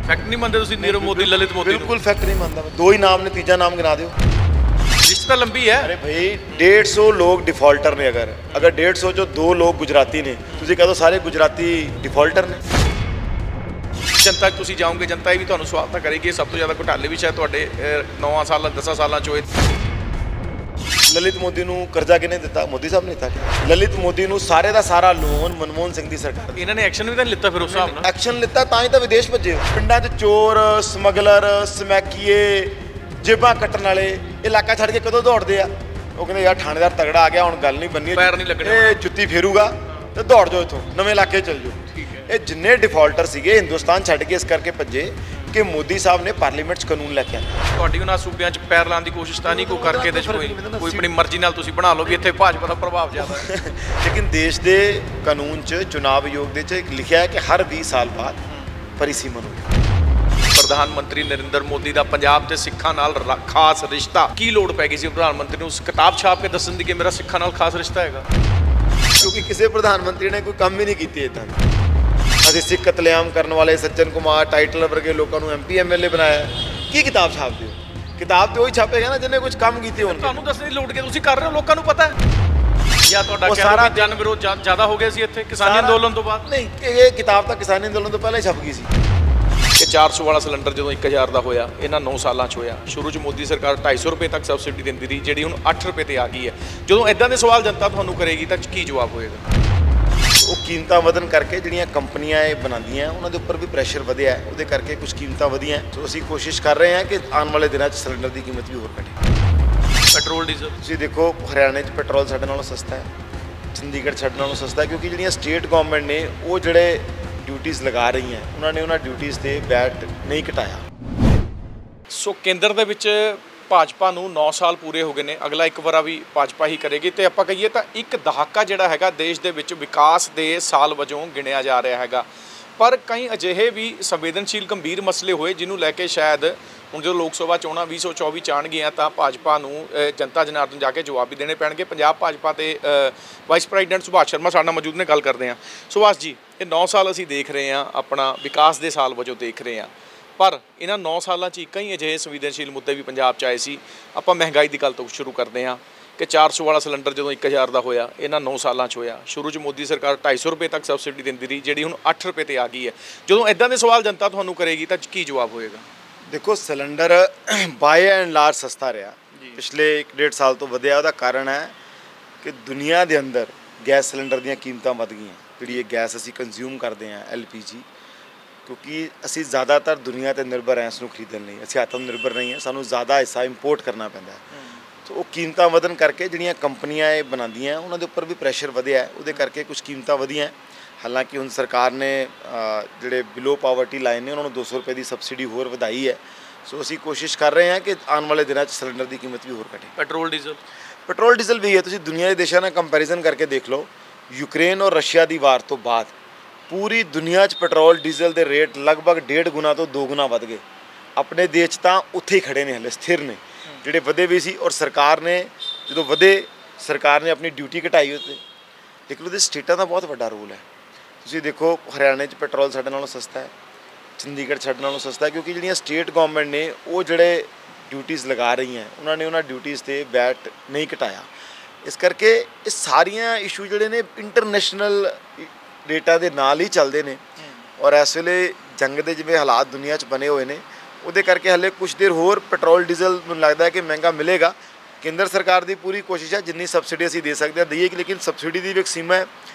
Fact नहीं मानते तुसीं नीरव मोदी ललित मोदी नूं? बिल्कुल फैक्ट नहीं मानता मैं। दो ही नाम ने, तीजा नाम गिना दिओ। लिस्ट तो लंबी है। अरे भाई 150 लोग डिफॉल्टर ने। अगर 150 चो 2 लोग गुजराती ने, तुसीं कह दो सारे गुजराती डिफॉल्टर ने। जनता तुसीं जाओगे, जनता भी तुहानूं सवाल तां करेगी। सब तो ज़्यादा घोटाले भी शायद तुहाडे 9 साल 10 साल चो। ललित मोदी नूं करजा किहने दिता? मोदी साहब ने दिता। ललित मोदी नूं सारे दा सारा लोन मनमोहन सिंह दी सरकार। इन्होंने एक्शन भी तो नहीं लिता फिर उस हिसाब नाल? एक्शन लिता तां ही तां विदेश भज्जे। पिंडां 'च चोर, समगलर, समैकीए, जेबां कट्टण वाले इलाका छड्ड के कदों दौड़दे आ? ਉਹ ਕਹਿੰਦੇ ਯਾਰ ਥਾਣੇਦਾਰ ਤਗੜਾ ਆ ਗਿਆ, ਹੁਣ ਗੱਲ ਨਹੀਂ ਬੰਨੀ, ਪੈਰ ਨਹੀਂ ਲੱਗਣੇ, ਇਹ ਜੁੱਤੀ ਫੇਰੂਗਾ ਤੇ ਦੌੜ ਜਾਓ ਇੱਥੋਂ, ਨਵੇਂ ਇਲਾਕੇ ਚਲ ਜਾਓ। ਇਹ ਜਿੰਨੇ ਡਿਫਾਲਟਰ ਸੀਗੇ ਹਿੰਦੁਸਤਾਨ ਛੱਡ ਕੇ ਇਸ ਕਰਕੇ ਭੱਜੇ ਕਿ ਮੋਦੀ ਸਾਹਿਬ ਨੇ ਪਾਰਲੀਮੈਂਟ 'ਚ ਕਾਨੂੰਨ ਲੈ ਕੇ ਆਇਆ। ਤੁਹਾਡੀ ਉਹਨਾਂ ਸੂਬਿਆਂ 'ਚ ਪੈਰ ਲਾਉਣ ਦੀ ਕੋਸ਼ਿਸ਼ ਤਾਂ ਨਹੀਂ ਕੋਈ ਕਰਕੇ ਇਹਦੇ 'ਚ ਕੋਈ ਆਪਣੀ ਮਰਜ਼ੀ ਨਾਲ ਤੁਸੀਂ ਬਣਾ ਲਓ ਵੀ ਇੱਥੇ ਭਾਜਪਾ ਦਾ ਪ੍ਰਭਾਵ ਜ਼ਿਆਦਾ ਹੈ। ਲੇਕਿਨ ਦੇਸ਼ ਦੇ ਕਾਨੂੰਨ 'ਚ ਚੁਣਾਵ ਆਯੋਗ ਦੇ 'ਚ ਲਿਖਿਆ ਹੈ ਕਿ ਹਰ 20 ਸਾਲ ਬਾਅਦ ਪਰਿਸੀਮਨ ਹੋਵੇ। ਪ੍ਰਧਾਨ ਮੰਤਰੀ ਨਰਿੰਦਰ ਮੋਦੀ ਦਾ ਪੰਜਾਬ ਤੇ ਸਿੱਖਾਂ ਨਾਲ ਖਾਸ ਰਿਸ਼ਤਾ, ਕੀ ਲੋੜ ਪੈ ਗਈ ਸੀ ਪ੍ਰਧਾਨ ਮੰਤਰੀ ਨੂੰ ਕਿਤਾਬ ਛਾਪ ਕੇ ਦੱਸਣ ਦੀ ਕਿ ਮੇਰਾ ਸਿੱਖਾਂ ਨਾਲ ਖਾਸ ਰਿਸ਼ਤਾ ਹੈਗਾ? ਕਿਉਂਕਿ ਕਿਸੇ ਪ੍ਰਧਾਨ ਮੰਤਰੀ ਨੇ ਕੋਈ ਕੰਮ ਹੀ ਨਹੀਂ ਕੀਤੇ ਇੱਦਾਂ ਦੇ। ਅਸੀਂ ਸਿੱਖ ਕਤਲੇਆਮ ਕਰਨ ਵਾਲੇ ਸੱਜਣ ਕੁਮਾਰ ਟਾਈਟਲ ਵਰਗੇ ਲੋਕਾਂ ਨੂੰ MP MLA ਬਣਾਇਆ। ਕੀ ਕਿਤਾਬ ਛਾਪ ਦਿਓ? ਕਿਤਾਬ ਤੇ ਉਹੀ ਛਾਪੇਗਾ ਨਾ ਜਿਹਨੇ ਕੁਝ ਕੰਮ ਕੀਤੇ ਹੋਣ। ਤੁਹਾਨੂੰ ਦੱਸਣ ਦੀ ਲੋੜ ਕਿ ਤੁਸੀਂ ਕਰ ਰਹੇ ਹੋ, ਲੋਕਾਂ ਨੂੰ ਪਤਾ ਹੈ। ਜਾਂ ਤੁਹਾਡਾ ਸਾਰਾ ਜਨ ਵਿਰੋਧ ਜ਼ਿਆਦਾ ਹੋ ਗਿਆ ਸੀ ਇੱਥੇ ਕਿਸਾਨੀ ਅੰਦੋਲਨ ਤੋਂ ਬਾਅਦ? ਨਹੀਂ, ਇਹ ਕਿਤਾਬ ਤਾਂ ਕਿਸਾਨੀ ਅੰਦੋਲਨ ਤੋਂ ਪਹਿਲਾਂ ਹੀ ਛਪ ਗਈ ਸੀ। ਕਿ 400 ਵਾਲਾ ਸਿਲੰਡਰ ਜਦੋਂ 1000 ਦਾ ਹੋਇਆ, ਇਹਨਾਂ 9 ਸਾਲਾਂ 'ਚ ਹੋਇਆ। ਸ਼ੁਰੂ 'ਚ ਮੋਦੀ ਸਰਕਾਰ 250 ਰੁਪਏ ਤੱਕ ਸਬਸਿਡੀ ਦਿੰਦੀ ਰਹੀ, ਜਿਹੜੀ ਹੁਣ 8 ਰੁਪਏ ਤੇ ਆ ਗਈ ਹੈ। ਜਦੋਂ ਇਦਾਂ ਦੇ ਸਵਾਲ ਜਨਤਾ ਤੁਹਾਨੂੰ ਕਰੇਗੀ ਤਾਂ ਕੀ ਜਵਾਬ ਹੋਏਗਾ? ਉਹ ਕੀਮਤਾਂ ਵਧਣ ਕਰਕੇ ਜਿਹੜੀਆਂ ਕੰਪਨੀਆਂ ਇਹ ਬਣਾਉਂਦੀਆਂ ਉਹਨਾਂ ਦੇ ਉੱਪਰ ਵੀ ਪ੍ਰੈਸ਼ਰ ਵਧਿਆ, ਉਹਦੇ ਕਰਕੇ ਕੁਝ ਕੀਮਤਾਂ ਵਧੀਆਂ। ਸੋ ਅਸੀਂ ਕੋਸ਼ਿਸ਼ ਕਰ ਰਹੇ ਹਾਂ ਕਿ ਆਉਣ ਵਾਲੇ ਦਿਨਾਂ 'ਚ ਸਿਲੰਡਰ ਦੀ ਕੀਮਤ ਵੀ ਹੋਰ ਘਟੇ। ਪੈਟਰੋਲ ਡੀਜ਼ਲ ਤੁਸੀਂ ਦੇਖੋ, ਹਰਿਆਣੇ 'ਚ ਪੈਟਰੋਲ ਸਾਡੇ ਨਾਲੋਂ ਸਸਤਾ ਹੈ, ਚੰਡੀਗੜ੍ਹ ਸਾਡੇ ਨਾਲੋਂ ਸਸਤਾ ਹੈ, ਕਿਉਂਕਿ ਜਿਹੜੀਆਂ ਸਟੇਟ ਗੌਰਮੈਂਟ ਨੇ ਉਹ ਜਿਹੜੇ ਡਿਊਟੀਜ਼ ਲਗਾ ਰਹੀਆਂ, ਉਹਨਾਂ ਨੇ ਉਹਨਾਂ ਡਿਊਟੀਜ਼ 'ਤੇ ਵੈਟ ਨਹੀਂ ਘਟਾਇਆ। ਸੋ ਕੇਂਦਰ ਦੇ ਵਿੱਚ ਭਾਜਪਾ ਨੂੰ 9 ਸਾਲ ਪੂਰੇ ਹੋ ਗਏ ਨੇ, ਅਗਲਾ ਇੱਕ ਵਾਰਾ ਵੀ ਭਾਜਪਾ ਹੀ ਕਰੇਗੀ। ਤੇ ਆਪਾਂ ਕਹੀਏ ਤਾਂ ਇੱਕ ਦਹਾਕਾ ਜਿਹੜਾ ਹੈਗਾ ਦੇਸ਼ ਦੇ ਵਿੱਚ ਵਿਕਾਸ ਦੇ ਸਾਲ ਵਜੋਂ ਗਿਣਿਆ ਜਾ ਰਿਹਾ ਹੈਗਾ। ਪਰ ਕਈ ਅਜਿਹੇ ਵੀ ਸੰਵੇਦਨਸ਼ੀਲ ਗੰਭੀਰ ਮਸਲੇ ਹੋਏ ਜਿਹਨੂੰ ਲੈ ਕੇ ਸ਼ਾਇਦ ਹੁਣ ਜਦੋਂ ਲੋਕ ਸਭਾ ਚੋਣਾਂ 2024 ਚ ਆਉਣਗੀਆਂ ਤਾਂ ਭਾਜਪਾ ਨੂੰ ਜਨਤਾ ਜਨਾਰਦਨ ਜਾ ਕੇ ਜਵਾਬ ਵੀ ਦੇਣੇ ਪੈਣਗੇ। ਪੰਜਾਬ ਭਾਜਪਾ ਦੇ ਵਾਈਸ ਪ੍ਰੈਜ਼ੀਡੈਂਟ ਸੁਭਾਸ਼ ਸ਼ਰਮਾ ਸਾਡੇ ਨਾਲ ਮੌਜੂਦ ਨੇ, ਗੱਲ ਕਰਦੇ ਹਾਂ। ਸੁਭਾਸ਼ ਜੀ, ਇਹ 9 ਸਾਲ ਅਸੀਂ ਦੇਖ ਰਹੇ ਹਾਂ, ਆਪਣਾ ਵਿਕਾਸ ਦੇ ਸਾਲ ਵਜੋਂ ਦੇਖ ਰਹੇ ਹਾਂ, ਪਰ ਇਹਨਾਂ 9 ਸਾਲਾਂ 'ਚ ਕਈ ਅਜਿਹੇ ਸੰਵੇਦਨਸ਼ੀਲ ਮੁੱਦੇ ਵੀ ਪੰਜਾਬ 'ਚ ਆਏ ਸੀ। ਆਪਾਂ ਮਹਿੰਗਾਈ ਦੀ ਗੱਲ ਤੋਂ ਸ਼ੁਰੂ ਕਰਦੇ ਹਾਂ ਕਿ 400 ਵਾਲਾ ਸਿਲੰਡਰ ਜਦੋਂ 1000 ਦਾ ਹੋਇਆ, ਇਹਨਾਂ 9 ਸਾਲਾਂ 'ਚ ਹੋਇਆ। ਸ਼ੁਰੂ 'ਚ ਮੋਦੀ ਸਰਕਾਰ 250 ਰੁਪਏ ਤੱਕ ਸਬਸਿਡੀ ਦਿੰਦੀ ਰਹੀ, ਜਿਹੜੀ ਹੁਣ 8 ਰੁਪਏ ਤੇ ਆ ਗਈ ਹੈ। ਜਦੋਂ ਇਦਾਂ ਦੇ ਸਵਾਲ ਜਨਤਾ ਤੁਹਾਨੂੰ ਕਰੇਗੀ ਤਾਂ ਕੀ ਜਵਾਬ ਹੋਏਗਾ? ਦੇਖੋ, ਸਿਲੰਡਰ ਬਾਏ ਐਂਡ ਲਾਰਜ ਸਸਤਾ ਰਿਹਾ, ਪਿਛਲੇ 1.5 ਸਾਲ ਤੋਂ ਵਧਿਆ। ਉਹਦਾ ਕਾਰਨ ਹੈ ਕਿ ਦੁਨੀਆ ਦੇ ਅੰਦਰ ਗੈਸ ਸਿਲੰਡਰ ਦੀਆਂ ਕੀਮਤਾਂ ਵੱਧ ਗਈਆਂ। ਜਿਹੜੀ ਇਹ ਗੈਸ ਅਸੀਂ ਕੰਜ਼ਿਊਮ ਕਰਦੇ ਹਾਂ LPG, ਕਿਉਂਕਿ ਅਸੀਂ ਜ਼ਿਆਦਾਤਰ ਦੁਨੀਆ 'ਤੇ ਨਿਰਭਰ ਹਾਂ ਇਸ ਨੂੰ ਖਰੀਦਣ ਲਈ। ਅਸੀਂ ਆਤਮ ਨਿਰਭਰ ਨਹੀਂ ਹਾਂ, ਸਾਨੂੰ ਜ਼ਿਆਦਾ ਹਿੱਸਾ ਇੰਪੋਰਟ ਕਰਨਾ ਪੈਂਦਾ ਹੈ। ਸੋ ਉਹ ਕੀਮਤਾਂ ਵਧਣ ਕਰਕੇ ਜਿਹੜੀਆਂ ਕੰਪਨੀਆਂ ਇਹ ਬਣਾਉਂਦੀਆਂ ਉਹਨਾਂ ਦੇ ਉੱਪਰ ਵੀ ਪ੍ਰੈਸ਼ਰ ਵਧਿਆ, ਉਹਦੇ ਕਰਕੇ ਕੁਝ ਕੀਮਤਾਂ ਵਧੀਆਂ। ਹਾਲਾਂਕਿ ਹੁਣ ਸਰਕਾਰ ਨੇ ਜਿਹੜੇ ਬਿਲੋ ਪਾਵਰਟੀ ਲਾਈਨ ਨੇ ਉਹਨਾਂ ਨੂੰ 200 ਰੁਪਏ ਦੀ ਸਬਸਿਡੀ ਹੋਰ ਵਧਾਈ ਹੈ। ਸੋ ਅਸੀਂ ਕੋਸ਼ਿਸ਼ ਕਰ ਰਹੇ ਹਾਂ ਕਿ ਆਉਣ ਵਾਲੇ ਦਿਨਾਂ 'ਚ ਸਿਲੰਡਰ ਦੀ ਕੀਮਤ ਵੀ ਹੋਰ ਘਟੇ। ਪੈਟਰੋਲ ਡੀਜ਼ਲ ਵੀ ਹੈ, ਤੁਸੀਂ ਦੁਨੀਆ ਦੇ ਦੇਸ਼ਾਂ ਨਾਲ ਕੰਪੈਰੀਜ਼ਨ ਕਰਕੇ ਦੇਖ ਲਓ। ਯੂਕਰੇਨ ਔਰ ਰਸ਼ੀਆ ਦੀ ਵਾਰ ਤੋਂ ਬਾਅਦ ਪੂਰੀ ਦੁਨੀਆ 'ਚ ਪੈਟਰੋਲ ਡੀਜ਼ਲ ਦੇ ਰੇਟ ਲਗਭਗ 1.5 ਗੁਣਾ ਤੋਂ 2 ਗੁਣਾ ਵੱਧ ਗਏ। ਆਪਣੇ ਦੇਸ਼ 'ਚ ਤਾਂ ਉੱਥੇ ਹੀ ਖੜੇ ਨੇ, ਹਲੇ ਸਥਿਰ ਨੇ। ਜਿਹੜੇ ਵਧੇ ਵੀ ਸੀ ਔਰ ਸਰਕਾਰ ਨੇ ਜਦੋਂ ਵਧੇ, ਸਰਕਾਰ ਨੇ ਆਪਣੀ ਡਿਊਟੀ ਘਟਾਈ ਉੱਤੇ। ਲੇਕਿਨ ਉਹਦੇ ਸਟੇਟਾਂ ਦਾ ਬਹੁਤ ਵੱਡਾ ਰੋਲ ਹੈ। ਤੁਸੀਂ ਦੇਖੋ, ਹਰਿਆਣੇ 'ਚ ਪੈਟਰੋਲ ਸਾਡੇ ਨਾਲੋਂ ਸਸਤਾ ਹੈ, ਚੰਡੀਗੜ੍ਹ ਸਾਡੇ ਨਾਲੋਂ ਸਸਤਾ ਹੈ, ਕਿਉਂਕਿ ਜਿਹੜੀਆਂ ਸਟੇਟ ਗੌਰਮੈਂਟ ਨੇ ਉਹ ਜਿਹੜੇ ਡਿਊਟੀਜ਼ ਲਗਾ ਰਹੀਆਂ, ਉਹਨਾਂ ਨੇ ਉਹਨਾਂ ਡਿਊਟੀਜ਼ 'ਤੇ ਵੈਟ ਨਹੀਂ ਘਟਾਇਆ। ਇਸ ਕਰਕੇ ਇਹ ਸਾਰੀਆਂ ਇਸ਼ੂ ਜਿਹੜੇ ਨੇ ਇੰਟਰਨੈਸ਼ਨਲ ਡੇਟਾ ਦੇ ਨਾਲ ਹੀ ਚੱਲਦੇ ਨੇ। ਔਰ ਇਸ ਵੇਲੇ ਜੰਗ ਦੇ ਜਿਵੇਂ ਹਾਲਾਤ ਦੁਨੀਆ 'ਚ ਬਣੇ ਹੋਏ ਨੇ, ਉਹਦੇ ਕਰਕੇ ਹਲੇ ਕੁਛ ਦੇਰ ਹੋਰ ਪੈਟਰੋਲ ਡੀਜ਼ਲ ਮੈਨੂੰ ਲੱਗਦਾ ਹੈ ਕਿ ਮਹਿੰਗਾ ਮਿਲੇਗਾ। ਕੇਂਦਰ ਸਰਕਾਰ ਦੀ ਪੂਰੀ ਕੋਸ਼ਿਸ਼ ਹੈ ਜਿੰਨੀ ਸਬਸਿਡੀ ਅਸੀਂ ਦੇ ਸਕਦੇ ਹਾਂ ਦਈਏ, ਲੇਕਿਨ ਸਬਸਿਡੀ ਦੀ ਵੀ ਇੱਕ ਸੀਮਾ ਹੈ,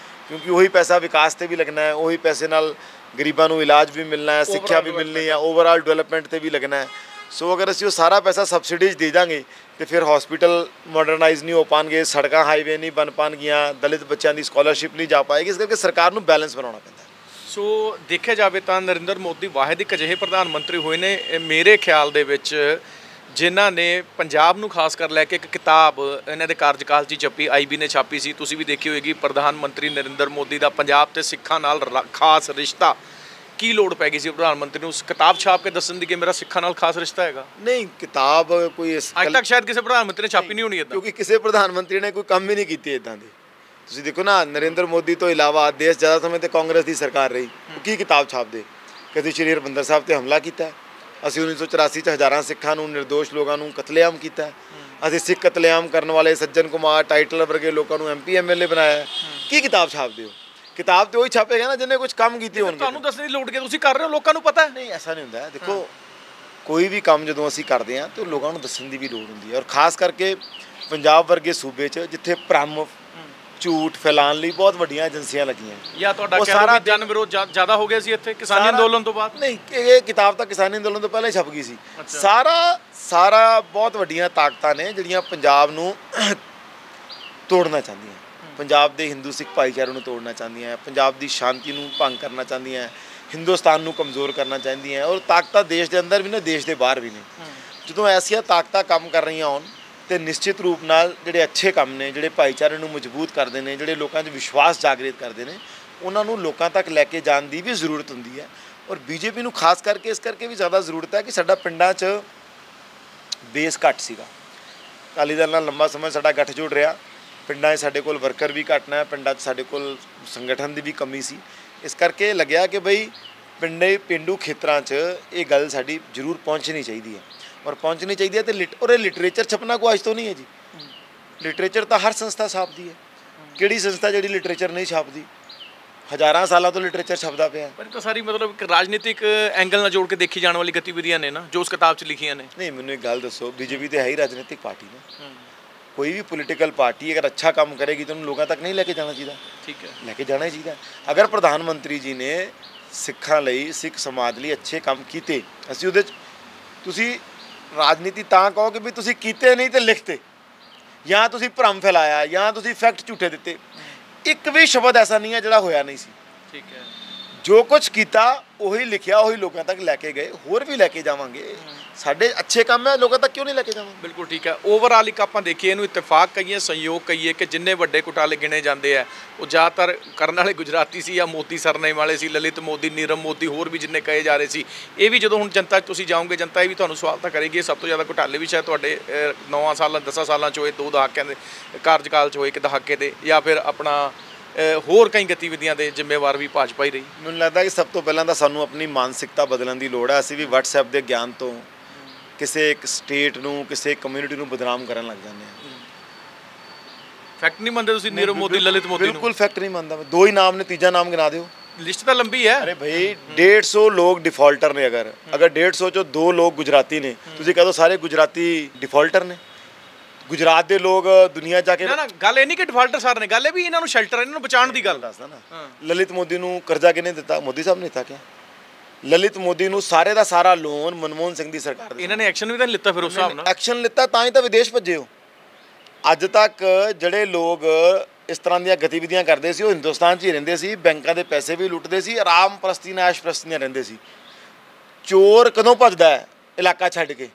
ਕਿਉਂਕਿ ਉਹੀ ਪੈਸਾ ਵਿਕਾਸ 'ਤੇ ਵੀ ਲੱਗਣਾ ਹੈ, ਉਹੀ ਪੈਸੇ ਨਾਲ ਗਰੀਬਾਂ ਨੂੰ ਇਲਾਜ ਵੀ ਮਿਲਣਾ ਹੈ, ਸਿੱਖਿਆ ਵੀ ਮਿਲਣੀ ਹੈ, ਓਵਰਆਲ ਡਿਵੈਲਪਮੈਂਟ 'ਤੇ ਵੀ ਲੱਗਣਾ ਹੈ। ਸੋ ਅਗਰ ਅਸੀਂ ਉਹ ਸਾਰਾ ਪੈਸਾ ਸਬਸਿਡੀ 'ਚ ਦੇ ਦਾਂਗੇ ਤਾਂ ਫਿਰ ਹਸਪੀਟਲ ਮਾਡਰਨਾਈਜ਼ ਨਹੀਂ ਹੋ ਪਾਉਣਗੇ, ਸੜਕਾਂ ਹਾਈਵੇ ਨਹੀਂ ਬਣ ਪਾਉਣਗੀਆਂ, ਦਲਿਤ ਬੱਚਿਆਂ ਦੀ ਸਕਾਲਰਸ਼ਿਪ ਨਹੀਂ ਜਾ ਪਾਏਗੀ। ਇਸ ਕਰਕੇ ਸਰਕਾਰ ਨੂੰ ਬੈਲੈਂਸ ਬਣਾਉਣਾ ਪੈਂਦਾ। ਸੋ ਦੇਖਿਆ ਜਾਵੇ ਤਾਂ ਨਰਿੰਦਰ ਮੋਦੀ ਵਾਹਿਦ ਇੱਕ ਅਜਿਹੇ ਪ੍ਰਧਾਨ ਮੰਤਰੀ ਹੋਏ ਨੇ ਮੇਰੇ ਖਿਆਲ ਦੇ ਵਿੱਚ ਜਿਨ੍ਹਾਂ ਨੇ ਪੰਜਾਬ ਨੂੰ ਖਾਸ ਕਰ ਲੈ ਕੇ ਇੱਕ ਕਿਤਾਬ ਇਹਨਾਂ ਦੇ ਕਾਰਜਕਾਲ 'ਚ ਹੀ ਛਪੀ, IB ਨੇ ਛਾਪੀ ਸੀ, ਤੁਸੀਂ ਵੀ ਦੇਖੀ ਹੋਏਗੀ, ਪ੍ਰਧਾਨ ਮੰਤਰੀ ਨਰਿੰਦਰ ਮੋਦੀ ਦਾ ਪੰਜਾਬ ਤੇ ਸਿੱਖਾਂ ਨਾਲ ਖਾਸ ਰਿਸ਼ਤਾ। ਕੀ ਲੋੜ ਪੈ ਗਈ ਸੀ ਪ੍ਰਧਾਨ ਮੰਤਰੀ ਨੂੰ ਕਿਤਾਬ ਛਾਪ ਕੇ ਦੱਸਣ ਦੀ ਕਿ ਮੇਰਾ ਸਿੱਖਾਂ ਨਾਲ ਖਾਸ ਰਿਸ਼ਤਾ ਹੈਗਾ? ਨਹੀਂ, ਕਿਤਾਬ ਕੋਈ ਅੱਜ ਤੱਕ ਸ਼ਾਇਦ ਕਿਸੇ ਪ੍ਰਧਾਨ ਮੰਤਰੀ ਨੇ ਛਾਪੀ ਨਹੀਂ ਹੋਣੀ ਇੱਦਾਂ, ਕਿਉਂਕਿ ਕਿਸੇ ਪ੍ਰਧਾਨ ਮੰਤਰੀ ਨੇ ਕੋਈ ਕੰਮ ਹੀ ਨਹੀਂ ਕੀਤੇ ਇੱਦਾਂ ਦੇ। ਤੁਸੀਂ ਦੇਖੋ ਨਾ, ਨਰਿੰਦਰ ਮੋਦੀ ਤੋਂ ਇਲਾਵਾ ਦੇਸ਼ ਜ਼ਿਆਦਾ ਸਮੇਂ ਤੇ ਕਾਂਗਰਸ ਦੀ ਸਰਕਾਰ ਰਹੀ, ਕੀ ਕਿਤਾਬ ਛਾਪਦੇ? ਕਦੇ ਸ਼੍ਰੀ ਹਰਿਮੰਦਰ ਸਾਹਿਬ ਤੇ ਹਮਲਾ ਕੀਤਾ, ਅਸੀਂ 1984 ਚ ਹਜ਼ਾਰਾਂ ਸਿੱਖਾਂ ਨੂੰ, ਨਿਰਦੋਸ਼ ਲੋਕਾਂ ਨੂੰ ਕਤਲੇਆਮ ਕੀਤਾ, ਅਸੀਂ ਸਿੱਖ ਕਤਲੇਆਮ ਕਰਨ ਵਾਲੇ ਸੱਜਣ ਕੁਮਾਰ, ਟਾਈਟਲ ਵਰਗੇ ਲੋਕਾਂ ਨੂੰ MP MLA ਬਣਾਇਆ। ਕੀ ਕਿਤਾਬ ਛਾਪਦੇ ਹੋ? ਕਿਤਾਬ ਤੇ ਉਹੀ ਛਾਪੇਗਾ ਨਾ ਜਿਹਨੇ ਕੁਝ ਕੰਮ ਕੀਤੇ ਹੋਣਗੇ। ਤੁਹਾਨੂੰ ਦੱਸਣ ਦੀ ਲੋੜ ਕੀ, ਤੁਸੀਂ ਕਰ ਰਹੇ ਹੋ, ਲੋਕਾਂ ਨੂੰ ਪਤਾ। ਨਹੀਂ, ਐਸਾ ਨਹੀਂ ਹੁੰਦਾ। ਦੇਖੋ, ਕੋਈ ਵੀ ਕੰਮ ਜਦੋਂ ਅਸੀਂ ਕਰਦੇ ਹਾਂ ਤਾਂ ਲੋਕਾਂ ਨੂੰ ਦੱਸਣ ਦੀ ਵੀ ਲੋੜ ਹੁੰਦੀ ਹੈ, ਔਰ ਖਾਸ ਕਰਕੇ ਪੰਜਾਬ ਵਰਗੇ ਸੂਬੇ 'ਚ ਜਿੱਥੇ ਭਰਮ ਝੂਠ ਫੈਲਾਉਣ ਲਈ ਬਹੁਤ ਵੱਡੀਆਂ ਏਜੰਸੀਆਂ ਲੱਗੀਆਂ। ਜਾਂ ਤੁਹਾਡਾ ਸਾਰਾ ਜਨ ਵਿਰੋਧ ਜ਼ਿਆਦਾ ਹੋ ਗਿਆ ਸੀ ਇੱਥੇ ਕਿਸਾਨੀ ਅੰਦੋਲਨ ਤੋਂ ਬਾਅਦ? ਨਹੀਂ, ਇਹ ਕਿਤਾਬ ਤਾਂ ਕਿਸਾਨੀ ਅੰਦੋਲਨ ਤੋਂ ਪਹਿਲਾਂ ਹੀ ਛਪ ਗਈ ਸੀ। ਸਾਰਾ ਬਹੁਤ ਵੱਡੀਆਂ ਤਾਕਤਾਂ ਨੇ ਜਿਹੜੀਆਂ ਪੰਜਾਬ ਨੂੰ ਤੋੜਨਾ ਚਾਹੁੰਦੀਆਂ, ਪੰਜਾਬ ਦੇ ਹਿੰਦੂ ਸਿੱਖ ਭਾਈਚਾਰੇ ਨੂੰ ਤੋੜਨਾ ਚਾਹੁੰਦੀਆਂ, ਪੰਜਾਬ ਦੀ ਸ਼ਾਂਤੀ ਨੂੰ ਭੰਗ ਕਰਨਾ ਚਾਹੁੰਦੀਆਂ, ਹਿੰਦੁਸਤਾਨ ਨੂੰ ਕਮਜ਼ੋਰ ਕਰਨਾ ਚਾਹੁੰਦੀਆਂ, ਔਰ ਤਾਕਤਾਂ ਦੇਸ਼ ਦੇ ਅੰਦਰ ਵੀ ਨੇ, ਦੇਸ਼ ਦੇ ਬਾਹਰ ਵੀ ਨੇ। ਜਦੋਂ ਐਸੀਆਂ ਤਾਕਤਾਂ ਕੰਮ ਕਰ ਰਹੀਆਂ ਹੋਣ ਤੇ ਨਿਸ਼ਚਿਤ ਰੂਪ ਨਾਲ ਜਿਹੜੇ ਅੱਛੇ ਕੰਮ ਨੇ, ਜਿਹੜੇ ਭਾਈਚਾਰੇ ਨੂੰ ਮਜ਼ਬੂਤ ਕਰਦੇ ਨੇ, ਜਿਹੜੇ ਲੋਕਾਂ 'ਚ ਵਿਸ਼ਵਾਸ ਜਾਗਰਿਤ ਕਰਦੇ ਨੇ, ਉਹਨਾਂ ਨੂੰ ਲੋਕਾਂ ਤੱਕ ਲੈ ਕੇ ਜਾਣ ਦੀ ਵੀ ਜ਼ਰੂਰਤ ਹੁੰਦੀ ਹੈ। ਔਰ BJP ਨੂੰ ਖਾਸ ਕਰਕੇ ਇਸ ਕਰਕੇ ਵੀ ਜ਼ਿਆਦਾ ਜ਼ਰੂਰਤ ਹੈ ਕਿ ਸਾਡਾ ਪਿੰਡਾਂ 'ਚ ਬੇਸ ਘੱਟ ਸੀਗਾ। ਅਕਾਲੀ ਦਲ ਨਾਲ ਲੰਬਾ ਸਮਾਂ ਸਾਡਾ ਗੱਠਜੋੜ ਰਿਹਾ, ਪਿੰਡਾਂ 'ਚ ਸਾਡੇ ਕੋਲ ਵਰਕਰ ਵੀ ਘੱਟ ਨੇ, ਪਿੰਡਾਂ 'ਚ ਸਾਡੇ ਕੋਲ ਸੰਗਠਨ ਦੀ ਵੀ ਕਮੀ ਸੀ। ਇਸ ਕਰਕੇ ਲੱਗਿਆ ਕਿ ਬਈ ਪੇਂਡੂ ਖੇਤਰਾਂ 'ਚ ਇਹ ਗੱਲ ਸਾਡੀ ਜ਼ਰੂਰ ਪਹੁੰਚਣੀ ਚਾਹੀਦੀ ਹੈ, ਔਰ ਪਹੁੰਚਣੀ ਚਾਹੀਦੀ ਹੈ। ਅਤੇ ਇਹ ਲਿਟਰੇਚਰ ਛਪਣਾ ਕੋਈ ਅੱਜ ਤੋਂ ਨਹੀਂ ਹੈ ਜੀ। ਲਿਟਰੇਚਰ ਤਾਂ ਹਰ ਸੰਸਥਾ ਛਾਪਦੀ ਹੈ। ਕਿਹੜੀ ਸੰਸਥਾ ਜਿਹੜੀ ਲਿਟਰੇਚਰ ਨਹੀਂ ਛਾਪਦੀ? ਹਜ਼ਾਰਾਂ ਸਾਲਾਂ ਤੋਂ ਲਿਟਰੇਚਰ ਛਪਦਾ ਪਿਆ। ਪਰ ਤਾਂ ਸਾਰੀ ਮਤਲਬ ਇੱਕ ਰਾਜਨੀਤਿਕ ਐਂਗਲ ਨਾਲ ਜੋੜ ਕੇ ਦੇਖੀ ਜਾਣ ਵਾਲੀ ਗਤੀਵਿਧੀਆਂ ਨੇ ਨਾ, ਜੋ ਉਸ ਕਿਤਾਬ 'ਚ ਲਿਖੀਆਂ ਨੇ। ਨਹੀਂ, ਮੈਨੂੰ ਇੱਕ ਗੱਲ ਦੱਸੋ, BJP ਤੇ ਹੈ ਹੀ ਰਾਜਨੀਤਿਕ ਪਾਰਟੀ ਨੇ। ਕੋਈ ਵੀ ਪੋਲੀਟੀਕਲ ਪਾਰਟੀ ਅਗਰ ਅੱਛਾ ਕੰਮ ਕਰੇਗੀ ਤਾਂ ਉਹਨੂੰ ਲੋਕਾਂ ਤੱਕ ਨਹੀਂ ਲੈ ਕੇ ਜਾਣਾ ਚਾਹੀਦਾ? ਠੀਕ ਹੈ, ਲੈ ਕੇ ਜਾਣਾ ਚਾਹੀਦਾ। ਅਗਰ ਪ੍ਰਧਾਨ ਮੰਤਰੀ ਜੀ ਨੇ ਸਿੱਖਾਂ ਲਈ, ਸਿੱਖ ਸਮਾਜ ਲਈ ਅੱਛੇ ਕੰਮ ਕੀਤੇ, ਅਸੀਂ ਉਹਦੇ 'ਚ, ਤੁਸੀਂ ਰਾਜਨੀਤੀ ਤਾਂ ਕਹੋ ਕਿ ਵੀ ਤੁਸੀਂ ਕੀਤੇ ਨਹੀਂ ਤੇ ਲਿਖਤੇ, ਜਾਂ ਤੁਸੀਂ ਭਰਮ ਫੈਲਾਇਆ, ਜਾਂ ਤੁਸੀਂ ਫੈਕਟ ਝੂਠੇ ਦਿੱਤੇ। ਇੱਕ ਵੀ ਸ਼ਬਦ ਐਸਾ ਨਹੀਂ ਹੈ ਜਿਹੜਾ ਹੋਇਆ ਨਹੀਂ ਸੀ। ਠੀਕ ਹੈ, ਜੋ ਕੁਝ ਕੀਤਾ ਉਹੀ ਲਿਖਿਆ, ਉਹੀ ਲੋਕਾਂ ਤੱਕ ਲੈ ਕੇ ਗਏ, ਹੋਰ ਵੀ ਲੈ ਕੇ ਜਾਵਾਂਗੇ। ਸਾਡੇ ਅੱਛੇ ਕੰਮ ਹੈ, ਲੋਕਾਂ ਤੱਕ ਕਿਉਂ ਨਹੀਂ ਲੈ ਕੇ ਜਾਵਾਂਗੇ? ਬਿਲਕੁਲ ਠੀਕ ਹੈ। ਓਵਰਆਲ ਇੱਕ ਆਪਾਂ ਦੇਖੀਏ, ਇਹਨੂੰ ਇਤਫਾਕ ਕਹੀਏ, ਸੰਯੋਗ ਕਹੀਏ ਕਿ ਜਿੰਨੇ ਵੱਡੇ ਘੁਟਾਲੇ ਗਿਣੇ ਜਾਂਦੇ ਆ ਉਹ ਜ਼ਿਆਦਾਤਰ ਕਰਨ ਵਾਲੇ ਗੁਜਰਾਤੀ ਸੀ ਜਾਂ ਮੋਦੀ ਸਰਨੇਮ ਵਾਲੇ ਸੀ, ਲਲਿਤ ਮੋਦੀ, ਨੀਰਵ ਮੋਦੀ, ਹੋਰ ਵੀ ਜਿੰਨੇ ਕਹੇ ਜਾ ਰਹੇ ਸੀ। ਇਹ ਵੀ ਜਦੋਂ ਹੁਣ ਜਨਤਾ 'ਚ ਤੁਸੀਂ ਜਾਓਗੇ, ਜਨਤਾ ਇਹ ਵੀ ਤੁਹਾਨੂੰ ਸਵਾਲ ਤਾਂ ਕਰੇਗੀ। ਸਭ ਤੋਂ ਜ਼ਿਆਦਾ ਘੁਟਾਲੇ ਵੀ ਸ਼ਾਇਦ ਤੁਹਾਡੇ 9 ਸਾਲਾਂ 10 ਸਾਲਾਂ 'ਚ ਹੋਏ, 2 ਦਹਾਕਿਆਂ ਦੇ ਕਾਰਜਕਾਲ 'ਚ ਹੋਏ, 1 ਦਹਾਕੇ ਦੇ, ਜਾਂ ਫਿਰ ਆਪਣਾ ਹੋਰ ਕਈ ਗਤੀਵਿਧੀਆਂ ਦੇ ਜ਼ਿੰਮੇਵਾਰ ਵੀ ਭਾਜਪਾ ਹੀ ਰਹੀ। ਮੈਨੂੰ ਲੱਗਦਾ ਕਿ ਸਭ ਤੋਂ ਪਹਿਲਾਂ ਤਾਂ ਸਾਨੂੰ ਆਪਣੀ ਮਾਨਸਿਕਤਾ ਬਦਲਣ ਦੀ ਲੋੜ ਹੈ। ਅਸੀਂ ਵੀ WhatsApp ਦੇ ਗਿਆਨ ਤੋਂ ਕਿਸੇ ਇੱਕ ਸਟੇਟ ਨੂੰ, ਕਿਸੇ ਕਮਿਊਨਿਟੀ ਨੂੰ ਬਦਨਾਮ ਕਰਨ ਲੱਗ ਜਾਂਦੇ ਹਾਂ। ਫੈਕਟ ਨਹੀਂ ਮੰਨਦੇ ਤੁਸੀਂ ਨੀਰਵ ਮੋਦੀ, ਲਲਿਤ ਮੋਦੀ ਨੂੰ? ਬਿਲਕੁਲ ਫੈਕਟ ਨਹੀਂ ਮੰਨਦਾ ਮੈਂ। 2 ਹੀ ਨਾਮ ਨੇ, ਤੀਜਾ ਨਾਮ ਗਿਣਾ ਦਿਓ। ਲਿਸਟ ਤਾਂ ਲੰਬੀ ਹੈ। ਅਰੇ ਭਾਈ, 150 ਲੋਕ ਡਿਫਾਲਟਰ ਨੇ। ਅਗਰ 150 ਚੋਂ 2 ਲੋਕ ਗੁਜਰਾਤੀ ਨੇ, ਤੁਸੀਂ ਕਹੋ ਸਾਰੇ ਗੁਜਰਾਤੀ ਡਿਫਾਲਟਰ ਨੇ? ਗੁਜਰਾਤ ਦੇ ਲੋਕ ਦੁਨੀਆ ਜਾ ਕੇ ਨਾ ਗੱਲ ਇਹ ਨਹੀਂ ਕਿ ਡਿਫਾਲਟਰ ਸਾਰੇ ਨੇ, ਗੱਲ ਇਹ ਵੀ ਇਹਨਾਂ ਨੂੰ ਸ਼ੈਲਟਰ, ਇਹਨਾਂ ਨੂੰ ਬਚਾਉਣ ਦੀ ਗੱਲ ਦੱਸਦਾ ਨਾ। ਲਲਿਤ ਮੋਦੀ ਨੂੰ ਕਰਜ਼ਾ ਕਿਹਨੇ ਦਿੱਤਾ? ਮੋਦੀ ਸਾਹਿਬ ਨੇ ਦਿੱਤਾ। ਕਿਆ ਲਲਿਤ ਮੋਦੀ ਨੂੰ ਸਾਰੇ ਦਾ ਸਾਰਾ ਲੋਨ ਮਨਮੋਹਨ ਸਿੰਘ ਦੀ ਸਰਕਾਰ, ਇਹਨਾਂ ਨੇ ਐਕਸ਼ਨ ਵੀ ਤਾਂ ਲਿੱਤਾ? ਫਿਰ ਉਸ ਹਿਸਾਬ ਨਾਲ ਐਕਸ਼ਨ ਲਿੱਤਾ ਤਾਂ ਹੀ ਤਾਂ ਵਿਦੇਸ਼ ਭੱਜੇ ਹੋ। ਅੱਜ ਤੱਕ ਜਿਹੜੇ ਲੋਕ ਇਸ ਤਰ੍ਹਾਂ ਦੀਆਂ ਗਤੀਵਿਧੀਆਂ ਕਰਦੇ ਸੀ ਉਹ ਹਿੰਦੁਸਤਾਨ 'ਚ ਹੀ ਰਹਿੰਦੇ ਸੀ, ਬੈਂਕਾਂ ਦੇ ਪੈਸੇ ਵੀ ਲੁੱਟਦੇ ਸੀ, ਆਰਾਮ ਪ੍ਰਸਤੀ ਨਾਲ ਐਸ਼ ਪ੍ਰਸਤੀ ਨਾਲ ਰਹਿੰਦੇ ਸੀ। ਚੋਰ ਕਦੋਂ ਭੱਜਦਾ ਹੈ ਇਲਾਕਾ ਛੱਡ ਕੇ?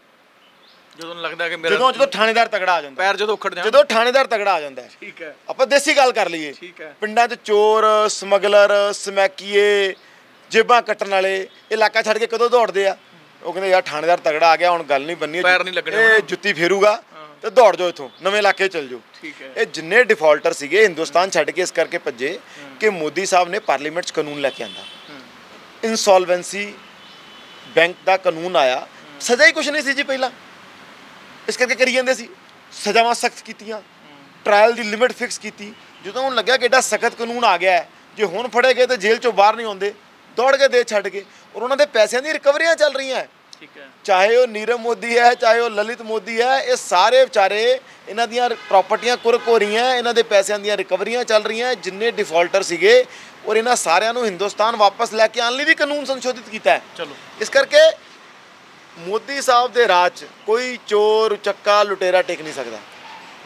ਜਦੋਂ ਲੱਗਦਾ ਕਿ ਮੇਰਾ, ਜਦੋਂ ਥਾਣੇਦਾਰ ਤਗੜਾ ਆ ਜਾਂਦਾ, ਪੈਰ ਜਦੋਂ ਉਖੜ ਜਾਂਦਾ, ਜਦੋਂ ਥਾਣੇਦਾਰ ਤਗੜਾ ਆ ਜਾਂਦਾ। ਠੀਕ ਹੈ, ਆਪਾਂ ਦੇਸੀ ਗੱਲ ਕਰ ਲਈਏ। ਠੀਕ ਹੈ, ਪਿੰਡਾਂ 'ਚ ਚੋਰ, ਸਮਗਲਰ, ਸਮੈਕੀਏ, ਜੇਬਾਂ ਕੱਟਣ ਵਾਲੇ ਇਲਾਕਾ ਛੱਡ ਕੇ ਕਦੋਂ ਦੌੜਦੇ ਆ? ਉਹ ਕਹਿੰਦੇ ਯਾਰ ਥਾਣੇਦਾਰ ਤਗੜਾ ਆ ਗਿਆ, ਹੁਣ ਗੱਲ ਨਹੀਂ ਬੰਨੀ, ਪੈਰ ਨਹੀਂ ਲੱਗਣੇ, ਇਹ ਜੁੱਤੀ ਫੇਰੂਗਾ ਤੇ ਦੌੜ ਜਾਓ ਇੱਥੋਂ, ਨਵੇਂ ਇਲਾਕੇ ਚਲ ਜਾਓ। ਠੀਕ ਹੈ, ਇਹ ਜਿੰਨੇ ਡਿਫਾਲਟਰ ਸੀਗੇ ਹਿੰਦੁਸਤਾਨ ਛੱਡ ਕੇ ਇਸ ਕਰਕੇ ਭੱਜੇ ਕਿ ਮੋਦੀ ਸਾਹਿਬ ਨੇ ਪਾਰਲੀਮੈਂਟ 'ਚ ਕਾਨੂੰਨ ਲੈ ਕੇ ਆਂਦਾ, ਇਨਸੋਲਵੈਂਸੀ ਬੈਂਕ ਦਾ ਕਾਨੂੰਨ ਆਇਆ। ਸਜ਼ਾ ਹੀ ਕੁਛ ਨਹੀਂ ਸੀ ਜੀ ਪਹਿਲਾਂ, ਇਸ ਕਰਕੇ ਕਰੀ ਜਾਂਦੇ ਸੀ। ਸਜ਼ਾਵਾਂ ਸਖਤ ਕੀਤੀਆਂ, ਟਰਾਇਲ ਦੀ ਲਿਮਿਟ ਫਿਕਸ ਕੀਤੀ। ਜਦੋਂ ਹੁਣ ਲੱਗਿਆ ਕਿ ਐਡਾ ਸਖਤ ਕਾਨੂੰਨ ਆ ਗਿਆ ਹੈ, ਜੇ ਹੁਣ ਫੜੇ ਗਏ ਤਾਂ ਜੇਲ੍ਹ 'ਚੋਂ ਬਾਹਰ ਨਹੀਂ ਆਉਂਦੇ, ਦੌੜ ਕੇ ਦੇ ਛੱਡ ਕੇ, ਔਰ ਉਹਨਾਂ ਦੇ ਪੈਸਿਆਂ ਦੀ ਰਿਕਵਰੀਆਂ ਚੱਲ ਰਹੀਆਂ। ਠੀਕ ਹੈ, ਚਾਹੇ ਉਹ ਨੀਰਵ ਮੋਦੀ ਹੈ, ਚਾਹੇ ਉਹ ਲਲਿਤ ਮੋਦੀ ਹੈ, ਇਹ ਸਾਰੇ ਵਿਚਾਰੇ, ਇਹਨਾਂ ਦੀਆਂ ਪ੍ਰਾਪਰਟੀਆਂ ਕੁਰਕ ਹੋ ਰਹੀਆਂ, ਇਹਨਾਂ ਦੇ ਪੈਸਿਆਂ ਦੀਆਂ ਰਿਕਵਰੀਆਂ ਚੱਲ ਰਹੀਆਂ। ਜਿੰਨੇ ਡਿਫਾਲਟਰ ਸੀਗੇ, ਔਰ ਇਹਨਾਂ ਸਾਰਿਆਂ ਨੂੰ ਹਿੰਦੁਸਤਾਨ ਵਾਪਸ ਲੈ ਕੇ ਆਉਣ ਲਈ ਵੀ ਕਾਨੂੰਨ ਸੰਸ਼ੋਧਿਤ ਕੀਤਾ ਹੈ। ਚਲੋ, ਇਸ ਕਰਕੇ ਮੋਦੀ ਸਾਹਿਬ ਦੇ ਰਾਜ 'ਚ ਕੋਈ ਚੋਰ, ਚੱਕਾ, ਲੁਟੇਰਾ ਟਿਕ ਨਹੀਂ ਸਕਦਾ।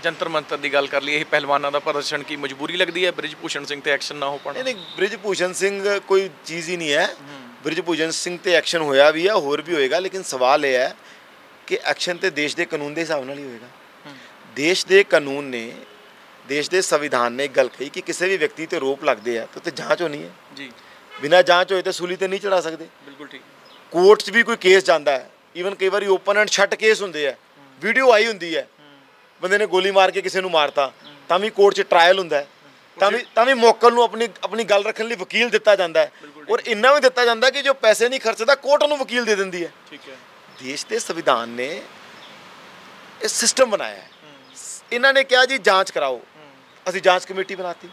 ਜੰਤਰ ਮੰਤਰ ਦੀ ਗੱਲ ਕਰ ਲਈ, ਇਹ ਪਹਿਲਵਾਨਾਂ ਦਾ ਪ੍ਰਦਰਸ਼ਨ ਕੀ ਮਜਬੂਰੀ ਲੱਗਦੀ ਹੈ ਬ੍ਰਿਜ ਭੂਸ਼ਣ ਸਿੰਘ ਤੇ ਐਕਸ਼ਨ ਨਾ ਹੋ ਪਾਉਣਾ? ਨਹੀਂ, ਬ੍ਰਿਜ ਭੂਸ਼ਣ ਸਿੰਘ ਕੋਈ ਚੀਜ਼ ਹੀ ਨਹੀਂ ਹੈ। ਬ੍ਰਿਜ ਭੂਸ਼ਣ ਸਿੰਘ ਤੇ ਐਕਸ਼ਨ ਹੋਇਆ ਵੀ ਹੈ, ਹੋਰ ਵੀ ਹੋਏਗਾ, ਲੇਕਿਨ ਸਵਾਲ ਇਹ ਹੈ ਕਿ ਐਕਸ਼ਨ ਤੇ ਦੇਸ਼ ਦੇ ਕਾਨੂੰਨ ਦੇ ਹਿਸਾਬ ਨਾਲ ਹੀ ਹੋਏਗਾ। ਦੇਸ਼ ਦੇ ਕਾਨੂੰਨ ਨੇ, ਦੇਸ਼ ਦੇ ਸੰਵਿਧਾਨ ਨੇ ਇੱਕ ਗੱਲ ਕਹੀ ਕਿ ਕਿਸੇ ਵੀ ਵਿਅਕਤੀ ਤੇ ਰੋਪ ਲੱਗਦੇ ਆ ਤਾਂ ਉੱਤੇ ਜਾਂਚ ਹੋਣੀ ਹੈ ਜੀ। ਬਿਨਾਂ ਜਾਂਚ ਹੋਏ ਤਾਂ ਸੂਲੀ ਤੇ ਨਹੀਂ ਚੜਾ ਸਕਦੇ। ਬਿਲਕੁਲ ਠੀਕ। ਕੋਰਟ 'ਚ ਵੀ ਕੋਈ ਕੇਸ ਜਾਂਦਾ ਹੈ, ਈਵਨ ਕਈ ਵਾਰੀ ਓਪਨ ਐਂਡ ਸ਼ਟ ਕੇਸ ਹੁੰਦੇ ਆ, ਵੀਡੀਓ ਆਈ ਹੁੰਦੀ ਹੈ, ਬੰਦੇ ਨੇ ਗੋਲੀ ਮਾਰ ਕੇ ਕਿਸੇ ਨੂੰ ਮਾਰਤਾ, ਤਾਂ ਵੀ ਕੋਰਟ 'ਚ ਟਰਾਇਲ ਹੁੰਦਾ ਹੈ। ਤਾਂ ਵੀ ਮੌਕਲ ਨੂੰ ਆਪਣੀ ਗੱਲ ਰੱਖਣ ਲਈ ਵਕੀਲ ਦਿੱਤਾ ਜਾਂਦਾ ਹੈ ਔਰ ਇੰਨਾ ਵੀ ਦਿੱਤਾ ਜਾਂਦਾ ਕਿ ਜੋ ਪੈਸੇ ਨਹੀਂ ਖਰਚਦਾ ਕੋਰਟ ਉਹਨੂੰ ਵਕੀਲ ਦੇ ਦਿੰਦੀ ਹੈ। ਠੀਕ ਹੈ। ਦੇਸ਼ ਦੇ ਸੰਵਿਧਾਨ ਨੇ ਇਹ ਸਿਸਟਮ ਬਣਾਇਆ ਹੈ। ਇਹਨਾਂ ਨੇ ਕਿਹਾ ਜੀ ਜਾਂਚ ਕਰਾਓ, ਅਸੀਂ ਜਾਂਚ ਕਮੇਟੀ ਬਣਾਤੀ,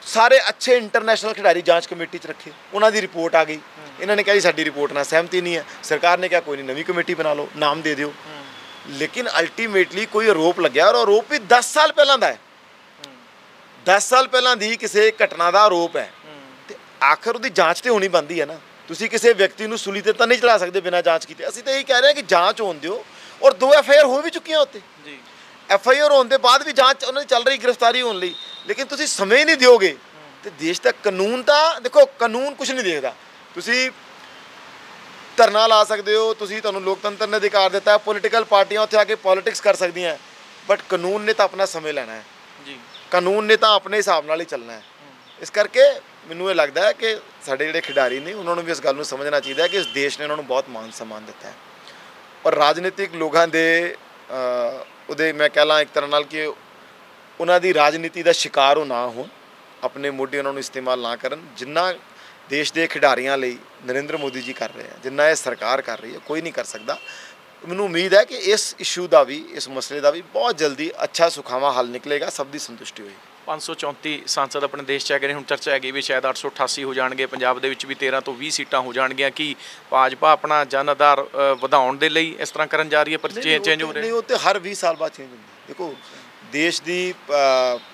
ਸਾਰੇ ਅੱਛੇ ਇੰਟਰਨੈਸ਼ਨਲ ਖਿਡਾਰੀ ਜਾਂਚ ਕਮੇਟੀ 'ਚ ਰੱਖੇ, ਉਹਨਾਂ ਦੀ ਰਿਪੋਰਟ ਆ ਗਈ, ਇਹਨਾਂ ਨੇ ਕਿਹਾ ਜੀ ਸਾਡੀ ਰਿਪੋਰਟ ਨਾਲ ਸਹਿਮਤੀ ਨਹੀਂ ਹੈ, ਸਰਕਾਰ ਨੇ ਕਿਹਾ ਕੋਈ ਨਹੀਂ ਨਵੀਂ ਕਮੇਟੀ ਬਣਾ ਲਓ, ਨਾਮ ਦੇ ਦਿਓ। ਲੇਕਿਨ ਅਲਟੀਮੇਟਲੀ ਕੋਈ ਆਰੋਪ ਲੱਗਿਆ ਔਰ ਆਰੋਪ ਵੀ 10 ਸਾਲ ਪਹਿਲਾਂ ਦਾ ਹੈ, 10 ਸਾਲ ਪਹਿਲਾਂ ਦੀ ਕਿਸੇ ਘਟਨਾ ਦਾ ਆਰੋਪ ਹੈ ਤੇ ਆਖਰ ਉਹਦੀ ਜਾਂਚ ਤੇ ਹੋਣੀ ਬਣਦੀ ਹੈ ਨਾ। ਤੁਸੀਂ ਕਿਸੇ ਵਿਅਕਤੀ ਨੂੰ ਸੂਲੀ ਤੇ ਤਾਂ ਨਹੀਂ ਚੜਾ ਸਕਦੇ ਬਿਨਾਂ ਜਾਂਚ ਕੀਤੇ। ਅਸੀਂ ਤਾਂ ਇਹੀ ਕਹਿ ਰਹੇ ਹਾਂ ਕਿ ਜਾਂਚ ਹੋਣ ਦਿਓ ਔਰ 2 FIR ਹੋ ਵੀ ਚੁੱਕੀਆਂ ਉੱਤੇ ਜੀ। FIR ਹੋਣ ਦੇ ਬਾਅਦ ਵੀ ਜਾਂਚ ਉਹਨਾਂ ਦੀ ਚੱਲ ਰਹੀ ਗ੍ਰਿਫਤਾਰੀ ਹੋਣ ਲਈ, ਲੇਕਿਨ ਤੁਸੀਂ ਸਮੇਂ ਹੀ ਨਹੀਂ ਦਿਓਗੇ ਤੇ ਦੇਸ਼ ਦਾ ਕਾਨੂੰਨ ਤਾਂ ਦੇਖੋ, ਕਾਨੂੰਨ ਕੁਝ ਨਹੀਂ ਦੇਖਦਾ। ਤੁਸੀਂ ਧਰਨਾ ਲਾ ਸਕਦੇ ਹੋ, ਤੁਹਾਨੂੰ ਲੋਕਤੰਤਰ ਨੇ ਅਧਿਕਾਰ ਦਿੱਤਾ, ਪੋਲੀਟੀਕਲ ਪਾਰਟੀਆਂ ਉੱਥੇ ਆ ਕੇ ਪੋਲੀਟਿਕਸ ਕਰ ਸਕਦੀਆਂ, ਬਟ ਕਾਨੂੰਨ ਨੇ ਤਾਂ ਆਪਣਾ ਸਮੇਂ ਲੈਣਾ ਹੈ ਜੀ, ਕਾਨੂੰਨ ਨੇ ਤਾਂ ਆਪਣੇ ਹਿਸਾਬ ਨਾਲ ਹੀ ਚੱਲਣਾ ਹੈ। ਇਸ ਕਰਕੇ ਮੈਨੂੰ ਇਹ ਲੱਗਦਾ ਹੈ ਕਿ ਸਾਡੇ ਜਿਹੜੇ ਖਿਡਾਰੀ ਨੇ ਉਹਨਾਂ ਨੂੰ ਵੀ ਇਸ ਗੱਲ ਨੂੰ ਸਮਝਣਾ ਚਾਹੀਦਾ ਹੈ ਕਿ ਇਸ ਦੇਸ਼ ਨੇ ਉਹਨਾਂ ਨੂੰ ਬਹੁਤ ਮਾਨ ਸਨਮਾਨ ਦਿੱਤਾ ਹੈ ਔਰ ਰਾਜਨੀਤਿਕ ਲੋਕਾਂ ਦੇ ਉਹਦੇ ਮੈਂ ਕਹਿ ਲਾਂ ਇੱਕ ਤਰ੍ਹਾਂ ਨਾਲ ਕਿ ਉਹਨਾਂ ਦੀ ਰਾਜਨੀਤੀ ਦਾ ਸ਼ਿਕਾਰ ਉਹ ਨਾ ਹੋਣ, ਆਪਣੇ ਮੋਢੇ ਉਹਨਾਂ ਨੂੰ ਇਸਤੇਮਾਲ ਨਾ ਕਰਨ। ਜਿੰਨਾ ਦੇਸ਼ ਦੇ ਖਿਡਾਰੀਆਂ ਲਈ ਨਰਿੰਦਰ ਮੋਦੀ ਜੀ ਕਰ ਰਹੇ ਆ, ਜਿੰਨਾ ਇਹ ਸਰਕਾਰ ਕਰ ਰਹੀ ਹੈ, ਕੋਈ ਨਹੀਂ ਕਰ ਸਕਦਾ। ਮੈਨੂੰ ਉਮੀਦ ਹੈ ਕਿ ਇਸ ਇਸ਼ੂ ਦਾ ਵੀ, ਇਸ ਮਸਲੇ ਦਾ ਵੀ ਬਹੁਤ ਜਲਦੀ ਅੱਛਾ ਸੁਖਾਵਾਂ ਹੱਲ ਨਿਕਲੇਗਾ, ਸਭ ਦੀ ਸੰਤੁਸ਼ਟੀ ਹੋਏਗੀ। 534 ਸਾਂਸਦ ਆਪਣੇ ਦੇਸ਼ 'ਚ ਹੈਗੇ ਨੇ, ਹੁਣ ਚਰਚਾ ਹੈਗੀ ਵੀ ਸ਼ਾਇਦ 888 ਹੋ ਜਾਣਗੇ, ਪੰਜਾਬ ਦੇ ਵਿੱਚ ਵੀ 13 ਤੋਂ 20 ਸੀਟਾਂ ਹੋ ਜਾਣਗੀਆਂ। ਕੀ ਭਾਜਪਾ ਆਪਣਾ ਜਨ ਆਧਾਰ ਵਧਾਉਣ ਦੇ ਲਈ ਇਸ ਤਰ੍ਹਾਂ ਕਰਨ ਜਾ ਰਹੀ ਹੈ, ਪਰ ਚੇਂਜ ਹੋ ਰਿਹਾ? ਨਹੀਂ, ਉਹ ਤਾਂ ਹਰ 20 ਸਾਲ ਬਾਅਦ ਚੇਂਜ ਹੁੰਦੀ। ਦੇਖੋ ਦੇਸ਼ ਦੀ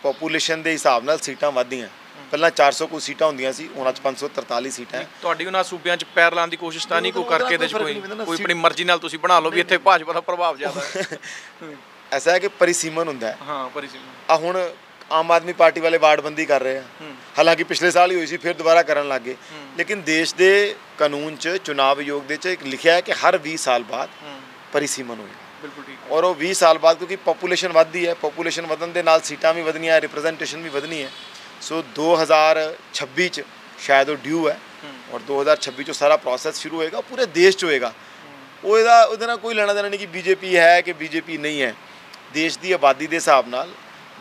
ਪੋਪੂਲੇਸ਼ਨ ਦੇ ਹਿਸਾਬ ਨਾਲ ਸੀਟਾਂ ਵੱਧਦੀਆਂ, ਪਹਿਲਾਂ 400 ਕੁ ਸੀਟਾਂ ਹੁੰਦੀਆਂ ਸੀ, ਹੁਣ ਅੱਜ 543 ਸੀਟਾਂ। ਤੁਹਾਡੀ ਉਹਨਾਂ ਸੂਬਿਆਂ 'ਚ ਪੈਰ ਲਾਉਣ ਦੀ ਕੋਸ਼ਿਸ਼ ਤਾਂ ਨਹੀਂ ਕੋਈ ਕਰਕੇ ਇਹਦੇ 'ਚ ਕੋਈ ਆਪਣੀ ਮਰਜ਼ੀ ਨਾਲ ਤੁਸੀਂ ਬਣਾ ਲਓ ਵੀ ਇੱਥੇ ਭਾਜਪਾ ਦਾ ਪ੍ਰਭਾਵ ਜ਼ਿਆਦਾ ਹੈ? ਐਸਾ ਹੈ ਕਿ ਪਰਿਸੀਮਨ ਹੁੰਦਾ ਹੈ। ਹਾਂ, ਪਰਿਸੀਮਨ। ਆ ਹੁਣ ਆਮ ਆਦਮੀ ਪਾਰਟੀ ਵਾਲੇ ਵਾਰਡਬੰਦੀ ਕਰ ਰਹੇ ਆ, ਹਾਲਾਂਕਿ ਪਿਛਲੇ ਸਾਲ ਹੀ ਹੋਈ ਸੀ, ਫਿਰ ਦੁਬਾਰਾ ਕਰਨ ਲੱਗ ਗਏ। ਲੇਕਿਨ ਦੇਸ਼ ਦੇ ਕਾਨੂੰਨ 'ਚ ਚੁਣਾਵ ਆਯੋਗ ਦੇ 'ਚ ਇੱਕ ਲਿਖਿਆ ਹੈ ਕਿ ਹਰ 20 ਸਾਲ ਬਾਅਦ ਪਰਿਸੀਮਨ ਹੋਏਗਾ। ਬਿਲਕੁਲ ਠੀਕ। ਔਰ ਉਹ 20 ਸਾਲ ਬਾਅਦ ਕਿਉਂਕਿ ਪੋਪੂਲੇਸ਼ਨ ਵੱਧਦੀ ਹੈ, ਪੋਪੂਲੇਸ਼ਨ ਵਧਣ ਦੇ ਨਾਲ ਸੀਟਾਂ ਵੀ ਵਧਣੀਆਂ ਹੈ, ਰਿਪਰੈਜ਼ੈਂਟੇਸ਼ਨ ਵੀ ਵਧਣੀ ਹੈ। ਸੋ 2026 'ਚ ਸ਼ਾਇਦ ਉਹ ਡਿਊ ਹੈ ਔਰ 2026 'ਚੋਂ ਸਾਰਾ ਪ੍ਰੋਸੈਸ ਸ਼ੁਰੂ ਹੋਏਗਾ, ਪੂਰੇ ਦੇਸ਼ 'ਚ ਹੋਏਗਾ। ਉਹਦੇ ਨਾਲ ਕੋਈ ਲੈਣਾ ਦੇਣਾ ਨਹੀਂ ਕਿ ਬੀਜੇਪੀ ਹੈ ਕਿ ਬੀਜੇਪੀ ਨਹੀਂ ਹੈ। ਦੇਸ਼ ਦੀ ਆਬਾਦੀ ਦੇ ਹਿਸਾਬ ਨਾਲ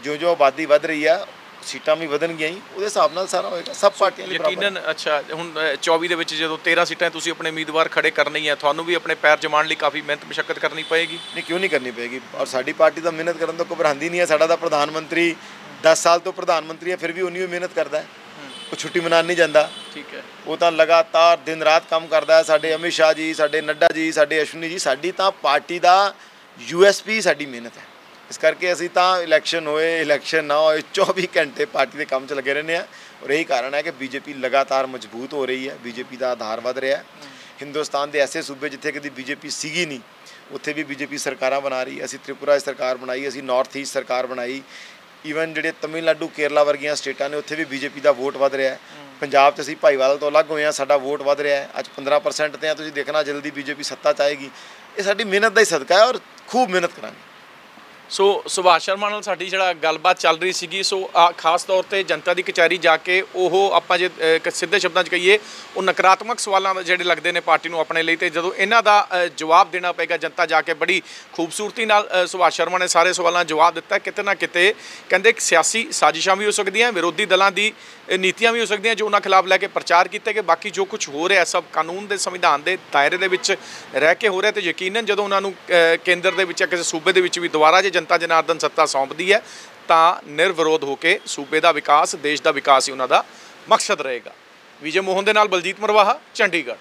ਜੋ ਆਬਾਦੀ ਵੱਧ ਰਹੀ ਹੈ, ਸੀਟਾਂ ਵੀ ਵਧਣਗੀਆਂ ਹੀ, ਉਹਦੇ ਹਿਸਾਬ ਨਾਲ ਸਾਰਾ ਹੋਏਗਾ, ਸਭ ਪਾਰਟੀਆਂ ਲਈ ਯਕੀਨਨ। ਅੱਛਾ, ਹੁਣ 24 ਦੇ ਵਿੱਚ ਜਦੋਂ 13 ਸੀਟਾਂ ਤੁਸੀਂ ਆਪਣੇ ਉਮੀਦਵਾਰ ਖੜੇ ਕਰਨੇ ਹੀ ਹੈ, ਤੁਹਾਨੂੰ ਵੀ ਆਪਣੇ ਪੈਰ ਜਮਾਉਣ ਲਈ ਕਾਫੀ ਮਿਹਨਤ ਮੁਸ਼ੱਕਤ ਕਰਨੀ ਪਏਗੀ? ਨਹੀਂ, ਕਿਉਂ ਨਹੀਂ ਕਰਨੀ ਪਏਗੀ। ਔਰ ਸਾਡੀ ਪਾਰਟੀ ਤਾਂ ਮਿਹਨਤ ਕਰਨ ਤੋਂ ਘਬਰਾਉਂਦੀ ਨਹੀਂ ਹੈ। ਸਾਡਾ ਤਾਂ ਪ੍ਰਧਾਨ ਮੰਤਰੀ 10 ਸਾਲ ਤੋਂ ਪ੍ਰਧਾਨ ਮੰਤਰੀ ਹੈ, ਫਿਰ ਵੀ ਉਨੀ ਹੀ ਮਿਹਨਤ ਕਰਦਾ ਹੈ, ਉਹ ਛੁੱਟੀ ਮਨਾਉਣ ਨਹੀਂ ਜਾਂਦਾ। ਠੀਕ ਹੈ। ਉਹ ਤਾਂ ਲਗਾਤਾਰ ਦਿਨ ਰਾਤ ਕੰਮ ਕਰਦਾ ਹੈ। ਸਾਡੇ ਅਮਿਤ ਸ਼ਾਹ ਜੀ, ਸਾਡੇ ਨੱਡਾ ਜੀ, ਸਾਡੇ ਅਸ਼ਵਨੀ ਜੀ, ਸਾਡੀ ਤਾਂ ਪਾਰਟੀ ਦਾ USP ਸਾਡੀ ਮਿਹਨਤ ਹੈ। ਇਸ ਕਰਕੇ ਅਸੀਂ ਤਾਂ ਇਲੈਕਸ਼ਨ ਹੋਏ ਇਲੈਕਸ਼ਨ ਨਾ ਹੋਏ 24 ਘੰਟੇ ਪਾਰਟੀ ਦੇ ਕੰਮ 'ਚ ਲੱਗੇ ਰਹਿੰਦੇ ਹਾਂ ਔਰ ਇਹੀ ਕਾਰਨ ਹੈ ਕਿ ਬੀਜੇਪੀ ਲਗਾਤਾਰ ਮਜ਼ਬੂਤ ਹੋ ਰਹੀ ਹੈ, ਬੀਜੇਪੀ ਦਾ ਆਧਾਰ ਵੱਧ ਰਿਹਾ ਹੈ। ਹਿੰਦੁਸਤਾਨ ਦੇ ਐਸੇ ਸੂਬੇ ਜਿੱਥੇ ਕਦੀ ਬੀਜੇਪੀ ਸੀਗੀ ਨਹੀਂ, ਉੱਥੇ ਵੀ ਬੀਜੇਪੀ ਸਰਕਾਰਾਂ ਬਣਾ ਰਹੀ। ਅਸੀਂ ਤ੍ਰਿਪੁਰਾ 'ਚ ਸਰਕਾਰ ਬਣਾਈ, ਅਸੀਂ ਨਾਰਥ ਈਸਟ ਸਰਕਾਰ ਬਣਾਈ, ਈਵਨ ਜਿਹੜੇ ਤਮਿਲਨਾਡੂ ਕੇਰਲਾ ਵਰਗੀਆਂ ਸਟੇਟਾਂ ਨੇ ਉੱਥੇ ਵੀ ਬੀਜੇਪੀ ਦਾ ਵੋਟ ਵੱਧ ਰਿਹਾ ਹੈ। ਪੰਜਾਬ 'ਚ ਅਸੀਂ ਭਾਈਵਾਲ ਤੋਂ ਅਲੱਗ ਹੋਏ ਹਾਂ, ਸਾਡਾ ਵੋਟ ਵੱਧ ਰਿਹਾ ਹੈ, ਅੱਜ 15% 'ਤੇ ਆ। ਤੁਸੀਂ ਦੇਖਣਾ ਜਲਦੀ ਬੀਜੇਪੀ ਸੱਤਾ 'ਚ ਆਏਗੀ। ਇਹ ਸਾਡੀ ਮਿਹਨਤ ਦਾ ਹੀ ਸਦਕਾ ਹੈ ਔਰ ਖੂਬ ਮਿਹਨਤ ਕਰਾਂਗੇ। ਸੋ ਸੁਭਾਸ਼ ਸ਼ਰਮਾ ਨਾਲ ਸਾਡੀ ਜਿਹੜਾ ਗੱਲਬਾਤ ਚੱਲ ਰਹੀ ਸੀਗੀ, ਸੋ ਖਾਸ ਤੌਰ ਤੇ ਜਨਤਾ ਦੀ ਕਚਹਿਰੀ ਜਾ ਕੇ ਉਹ ਆਪਾਂ ਜੇ ਸਿੱਧੇ ਸ਼ਬਦਾਂ 'ਚ ਕਹੀਏ ਉਹ ਨਕਾਰਾਤਮਕ ਸਵਾਲਾਂ ਜਿਹੜੇ ਲੱਗਦੇ ਨੇ ਪਾਰਟੀ ਨੂੰ ਆਪਣੇ ਲਈ, ਤੇ ਜਦੋਂ ਇਹਨਾਂ ਦਾ ਜਵਾਬ ਦੇਣਾ ਪਏਗਾ ਜਨਤਾ ਜਾ ਕੇ, ਬੜੀ ਖੂਬਸੂਰਤੀ ਨਾਲ ਸੁਭਾਸ਼ ਸ਼ਰਮਾ ਨੇ ਸਾਰੇ ਸਵਾਲਾਂ ਦਾ ਜਵਾਬ ਦਿੱਤਾ। ਕਿਤੇ ਨਾ ਕਿਤੇ ਕਹਿੰਦੇ ਸਿਆਸੀ ਸਾਜ਼ਿਸ਼ਾਂ ਵੀ ਹੋ ਸਕਦੀਆਂ, ਵਿਰੋਧੀ ਦਲਾਂ ਦੀ ਨੀਤੀਆਂ ਵੀ ਹੋ ਸਕਦੀਆਂ ਜੋ ਉਹਨਾਂ ਖਿਲਾਫ ਲੈ ਕੇ ਪ੍ਰਚਾਰ ਕੀਤੇ ਕਿ ਬਾਕੀ ਜੋ ਕੁਝ ਹੋ ਰਿਹਾ ਸਭ ਕਾਨੂੰਨ ਦੇ ਸੰਵਿਧਾਨ ਦੇ ਦਾਇਰੇ ਦੇ ਵਿੱਚ ਰਹਿ ਕੇ ਹੋ ਰਿਹਾ। ਤੇ ਯਕੀਨਨ ਜਦੋਂ ਉਹਨਾਂ ਨੂੰ ਕੇਂਦਰ ਦੇ ਵਿੱਚ ਕਿਸੇ ਸੂਬੇ ਦੇ ਵਿੱਚ ਵੀ ਦੁਬਾਰਾ ਜੇ ਜਨਤਾ ਜਨਾਰਦਨ ਸੱਤਾ ਸੌਂਪਦੀ ਹੈ ਤਾਂ ਨਿਰਵਿਰੋਧ ਹੋ ਕੇ ਸੂਬੇ ਦਾ ਵਿਕਾਸ, ਦੇਸ਼ ਦਾ ਵਿਕਾਸ ਹੀ ਉਹਨਾਂ ਦਾ ਮਕਸਦ ਰਹੇਗਾ। ਵਿਜੇ ਮੋਹਨ ਦੇ ਨਾਲ ਬਲਜੀਤ ਮਰਵਾਹਾ, ਚੰਡੀਗੜ੍ਹ।